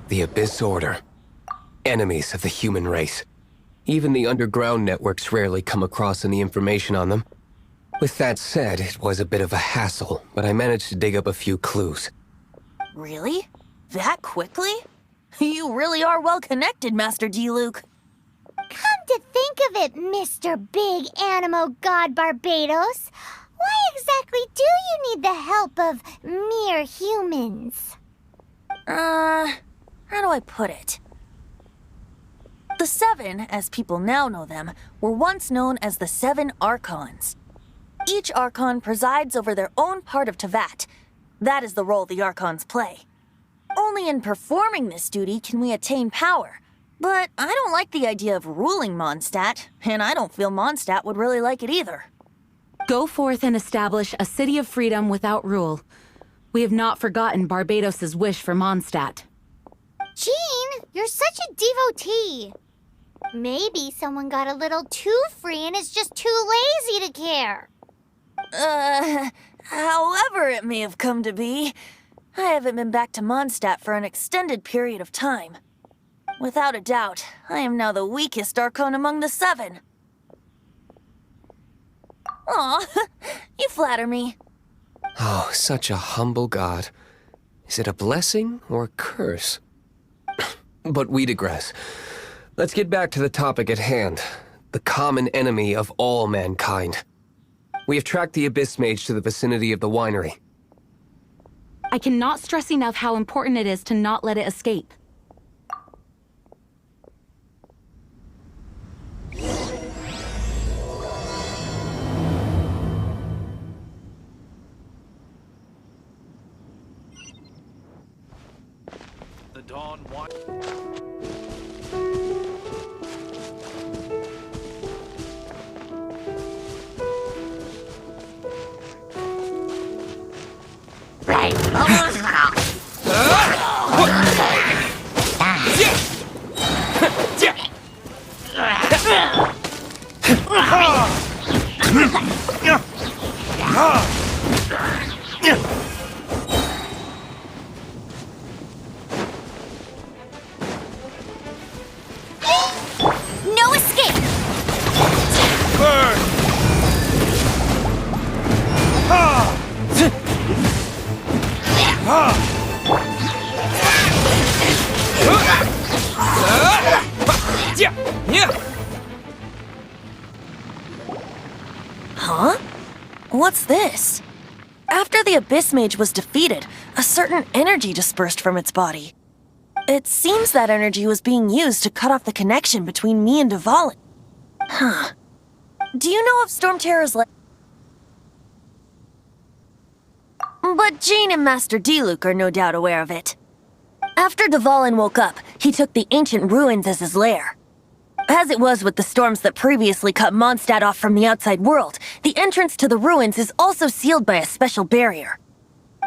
The Abyss Order. Enemies of the human race. Even the underground networks rarely come across any information on them. With that said, it was a bit of a hassle, but I managed to dig up a few clues. Really? That quickly? You really are well connected, Master D-Luke. Come to think of it, Mr. Big Animo God Barbados, why exactly do you need the help of mere humans? How do I put it? The Seven, as people now know them, were once known as the Seven Archons. Each Archon presides over their own part of Teyvat. That is the role the Archons play. Only in performing this duty can we attain power. But I don't like the idea of ruling Mondstadt, and I don't feel Mondstadt would really like it either. Go forth and establish a city of freedom without rule. We have not forgotten Barbados' wish for Mondstadt. Jean, you're such a devotee. Maybe someone got a little too free and is just too lazy to care. However it may have come to be, I haven't been back to Mondstadt for an extended period of time. Without a doubt, I am now the weakest Archon among the Seven. Aw, you flatter me. Oh, such a humble god. Is it a blessing or a curse? But we digress. Let's get back to the topic at hand. The common enemy of all mankind. We have tracked the Abyss Mage to the vicinity of the winery. I cannot stress enough how important it is to not let it escape. The Dawn Watch. No escape! Burn! Huh? What's this? After the Abyss Mage was defeated, a certain energy dispersed from its body. It seems that energy was being used to cut off the connection between me and Dvalin. Huh. Do you know of Storm Terror's But Jean and Master D-Luke are no doubt aware of it. After Dvalin woke up, he took the ancient ruins as his lair. As it was with the storms that previously cut Mondstadt off from the outside world, the entrance to the ruins is also sealed by a special barrier.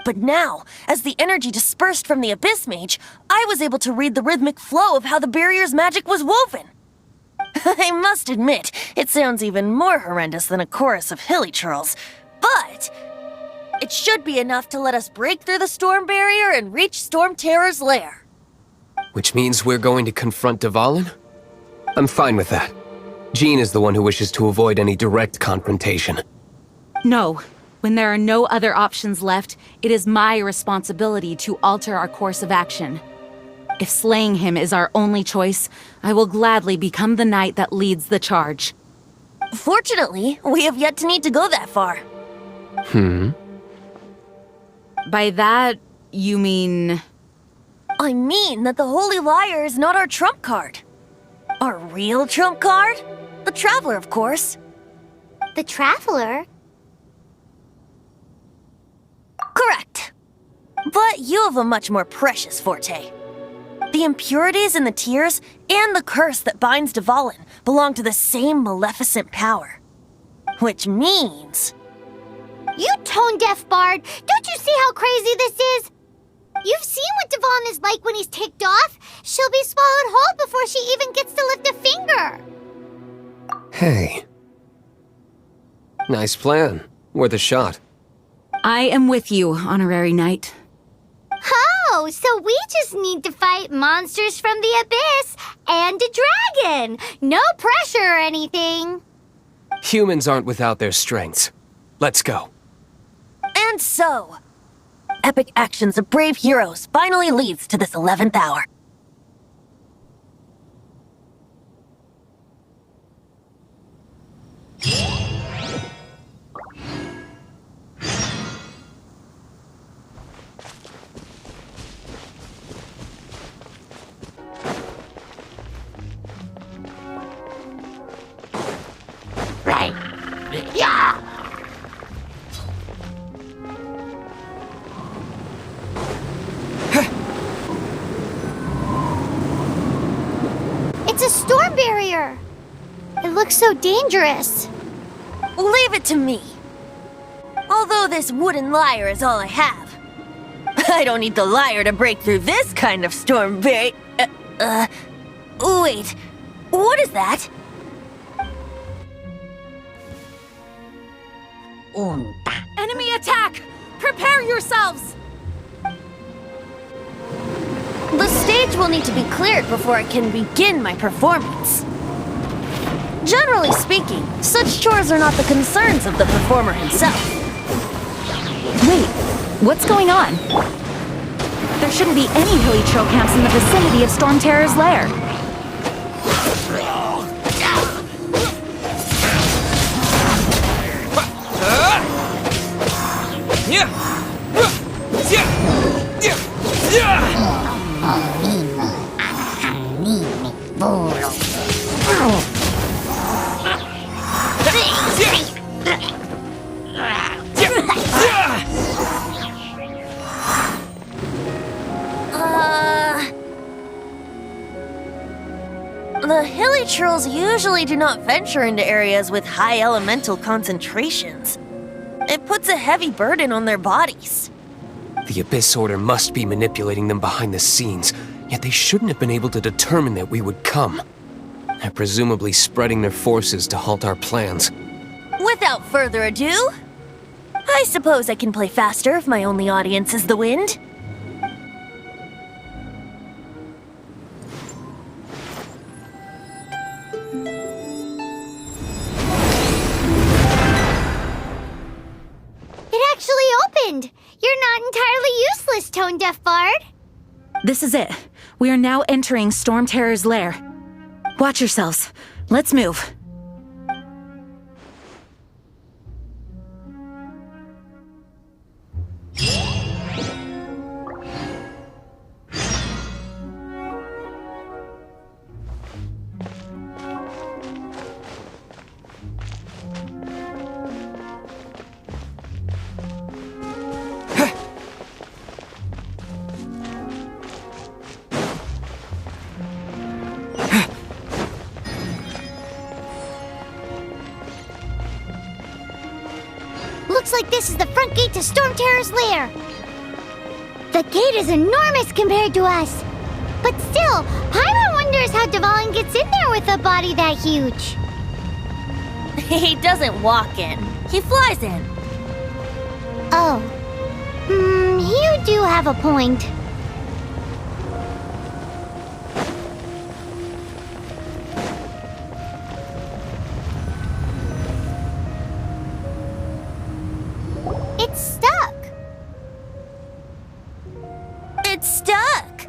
But now, as the energy dispersed from the Abyss Mage, I was able to read the rhythmic flow of how the barrier's magic was woven. I must admit, it sounds even more horrendous than a chorus of hilly churls, but it should be enough to let us break through the storm barrier and reach Storm Terror's lair. Which means we're going to confront Dvalin? I'm fine with that. Jean is the one who wishes to avoid any direct confrontation. No. When there are no other options left, it is my responsibility to alter our course of action. If slaying him is our only choice, I will gladly become the knight that leads the charge. Fortunately, we have yet to need to go that far. By that, you mean... I mean that the Holy Liar is not our trump card. Our real trump card? The Traveler, of course. The Traveler? Correct. But you have a much more precious forte. The impurities in the tears and the curse that binds Dvalin belong to the same maleficent power. Which means... You tone-deaf bard! Don't you see how crazy this is? You've seen what Dvalin is like when he's ticked off. She'll be swallowed whole before she even gets to lift a finger. Hey. Nice plan. Worth a shot. I am with you, Honorary Knight. Oh, so we just need to fight monsters from the abyss and a dragon. No pressure or anything. Humans aren't without their strengths. Let's go. And so, epic actions of brave heroes finally leads to this 11th hour. Right. Yeah. It's a storm barrier. It looks so dangerous. Leave it to me. Although this wooden lyre is all I have, I don't need the lyre to break through this kind of storm barrier. Wait, what is that? Enemy attack! Prepare yourselves! The stage will need to be cleared before I can begin my performance. Generally speaking, such chores are not the concerns of the performer himself. Wait, what's going on? There shouldn't be any hilly trail camps in the vicinity of Storm Terror's lair. The hilly trolls usually do not venture into areas with high elemental concentrations. It puts a heavy burden on their bodies. The Abyss Order must be manipulating them behind the scenes, yet they shouldn't have been able to determine that we would come. They're presumably spreading their forces to halt our plans. Without further ado, I suppose I can play faster if my only audience is the wind. It actually opened. You're not entirely useless, Tone Deaf Bard. This is it. We are now entering Storm Terror's lair. Watch yourselves. Let's move. Looks like this is the front gate to Storm Terror's lair. The gate is enormous compared to us. But still, Paimon wonders how Dvalin gets in there with a body that huge. He doesn't walk in. He flies in. Oh. You do have a point. It's stuck. It's stuck.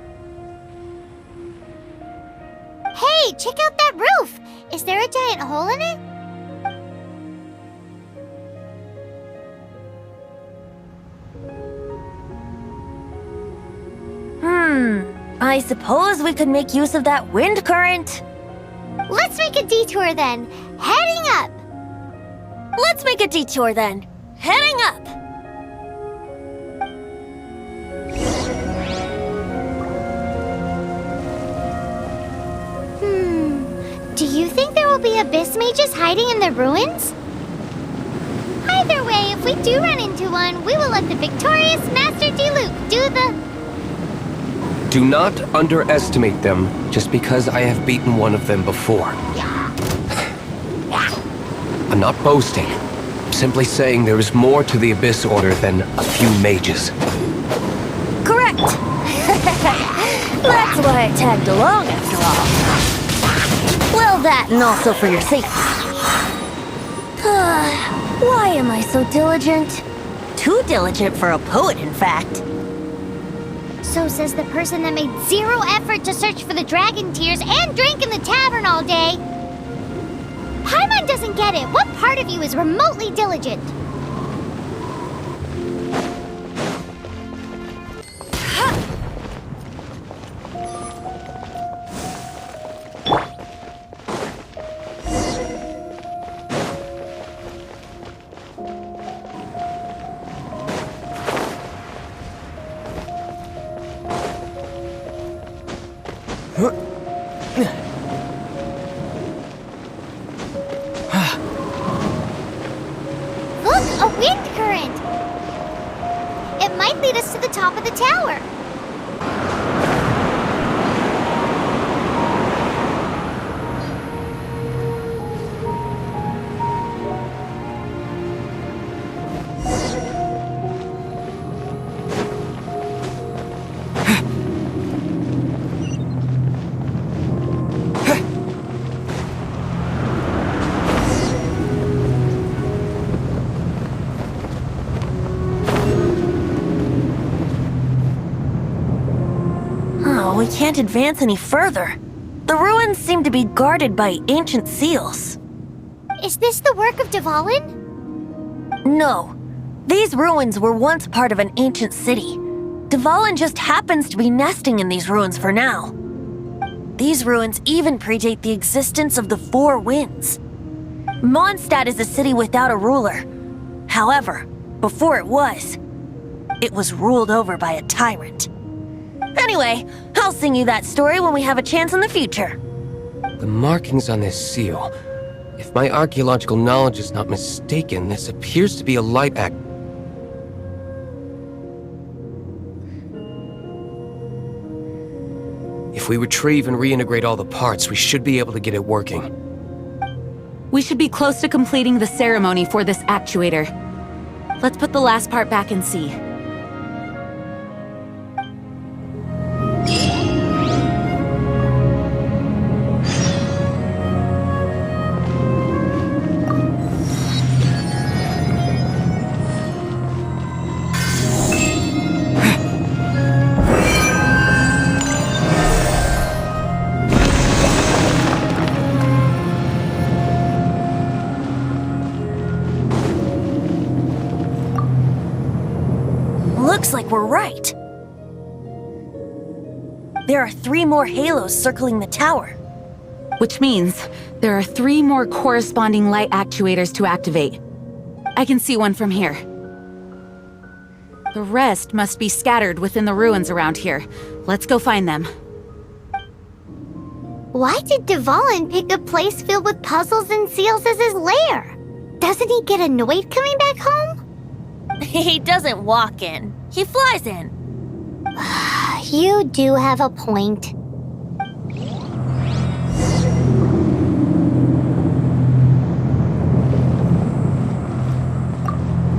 Hey, check out that roof. Is there a giant hole in it? I suppose we could make use of that wind current. Let's make a detour then. Heading up. Let's make a detour then. Heading up. Do you think there will be abyss mages hiding in the ruins? Either way, if we do run into one, we will let the victorious Master Diluc do the... Do not underestimate them just because I have beaten one of them before. I'm not boasting. I'm simply saying there is more to the Abyss Order than a few mages. Correct. That's why I tagged along after all. Well, that and also for your safety. Why am I so diligent? Too diligent for a poet, in fact. So says the person that made zero effort to search for the dragon tears and drank in the tavern all day. Paimon doesn't get it. What part of you is remotely diligent? Look, a wind current! It might lead us to the top of the tower. We can't advance any further. The ruins seem to be guarded by ancient seals. Is this the work of Dvalin? No. These ruins were once part of an ancient city. Dvalin just happens to be nesting in these ruins for now. These ruins even predate the existence of the Four Winds. Mondstadt is a city without a ruler. However, before it was ruled over by a tyrant. Anyway, I'll sing you that story when we have a chance in the future. The markings on this seal. If my archaeological knowledge is not mistaken, this appears to be a light act. If we retrieve and reintegrate all the parts, we should be able to get it working. We should be close to completing the ceremony for this actuator. Let's put the last part back and see. Looks like we're right. There are 3 more halos circling the tower. Which means there are 3 more corresponding light actuators to activate. I can see one from here. The rest must be scattered within the ruins around here. Let's go find them. Why did Dvalin pick a place filled with puzzles and seals as his lair? Doesn't he get annoyed coming back home? He doesn't walk in. He flies in. You do have a point.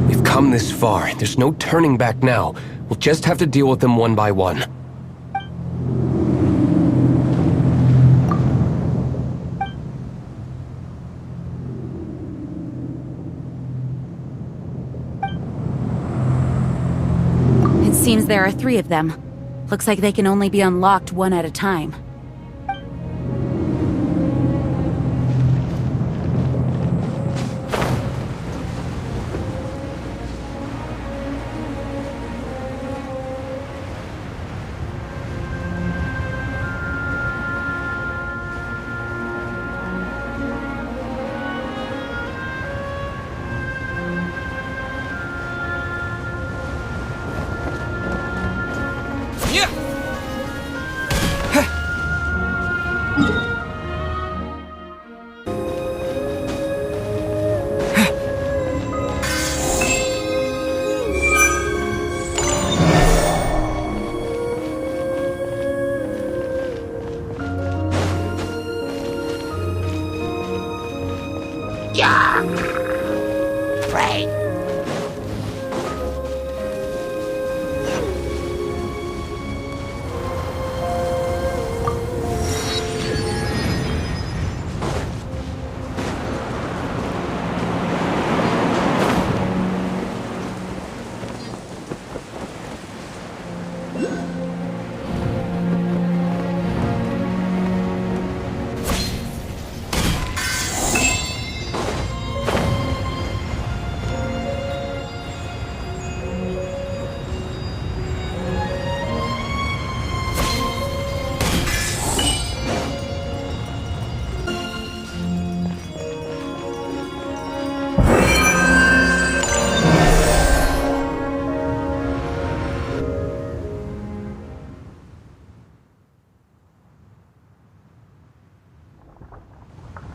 We've come this far. There's no turning back now. We'll just have to deal with them one by one. Seems there are 3 of them. Looks like they can only be unlocked one at a time. Right.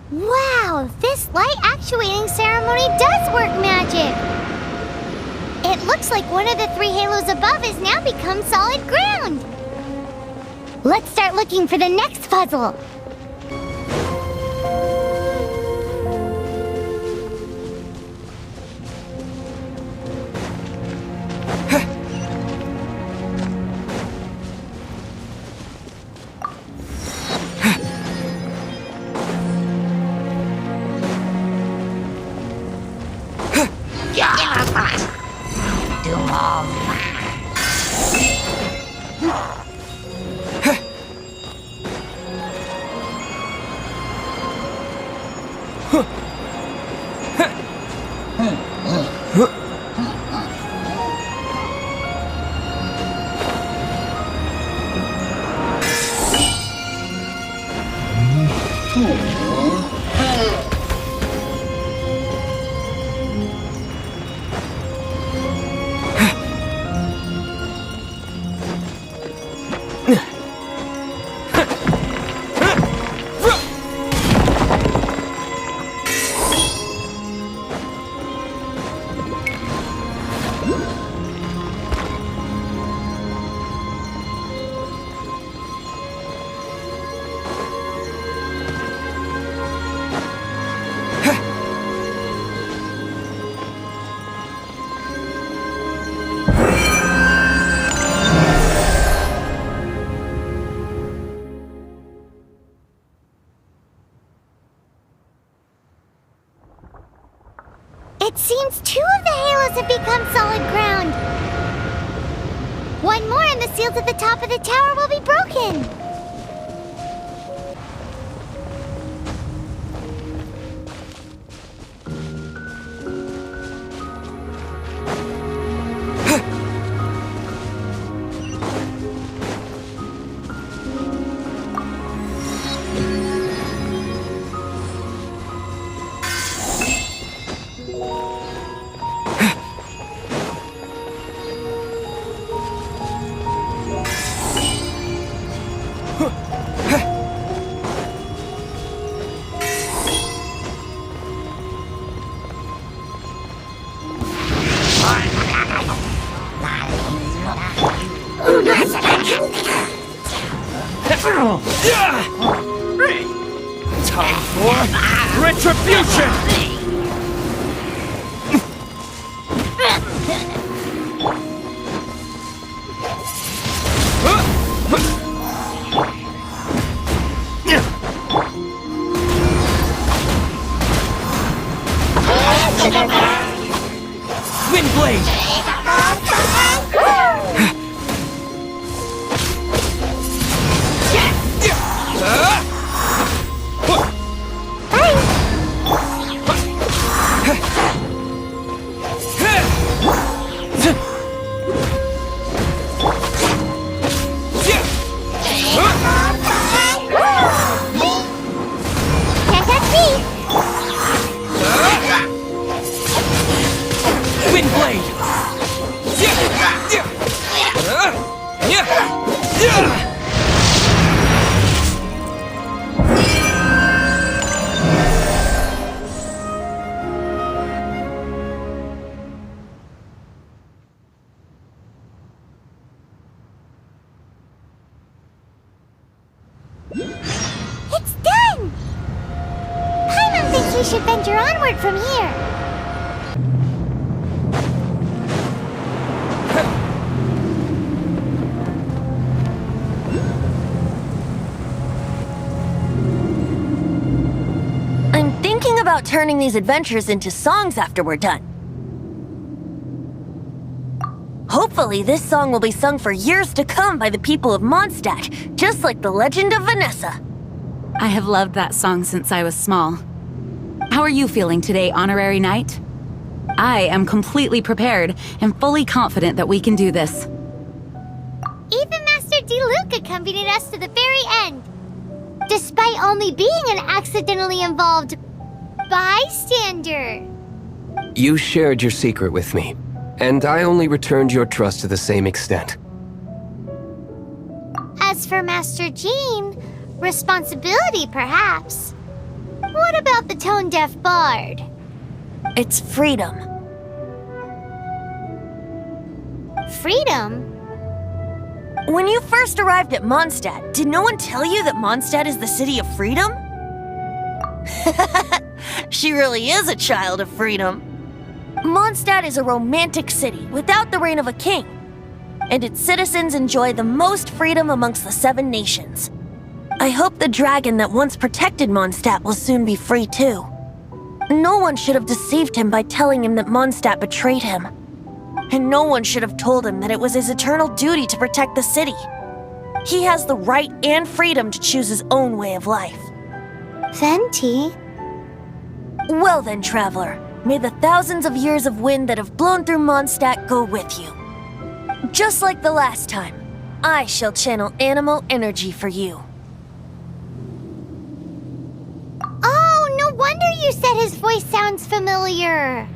Wow, this light actuating ceremony does work magic! It looks like one of the 3 halos above has now become solid ground! Let's start looking for the next puzzle! It seems 2 of the halos have become solid ground. One more and the seals at the top of the tower will be broken. Time for retribution! Windblade! It's done! Paimon thinks we should venture onward from here. I'm thinking about turning these adventures into songs after we're done. Hopefully, this song will be sung for years to come by the people of Mondstadt, just like the legend of Vanessa. I have loved that song since I was small. How are you feeling today, Honorary Knight? I am completely prepared and fully confident that we can do this. Even Master Diluc accompanied us to the very end, despite only being an accidentally involved bystander. You shared your secret with me, and I only returned your trust to the same extent. As for Master Jean, responsibility perhaps. What tone-deaf bard? It's freedom. Freedom? When you first arrived at Mondstadt, did no one tell you that Mondstadt is the city of freedom? She really is a child of freedom. Mondstadt is a romantic city without the reign of a king, and its citizens enjoy the most freedom amongst the 7 nations. I hope the dragon that once protected Mondstadt will soon be free too. No one should have deceived him by telling him that Mondstadt betrayed him. And no one should have told him that it was his eternal duty to protect the city. He has the right and freedom to choose his own way of life. Venti? Well then, traveler, may the thousands of years of wind that have blown through Mondstadt go with you. Just like the last time, I shall channel animal energy for you. Oh, no wonder you said his voice sounds familiar.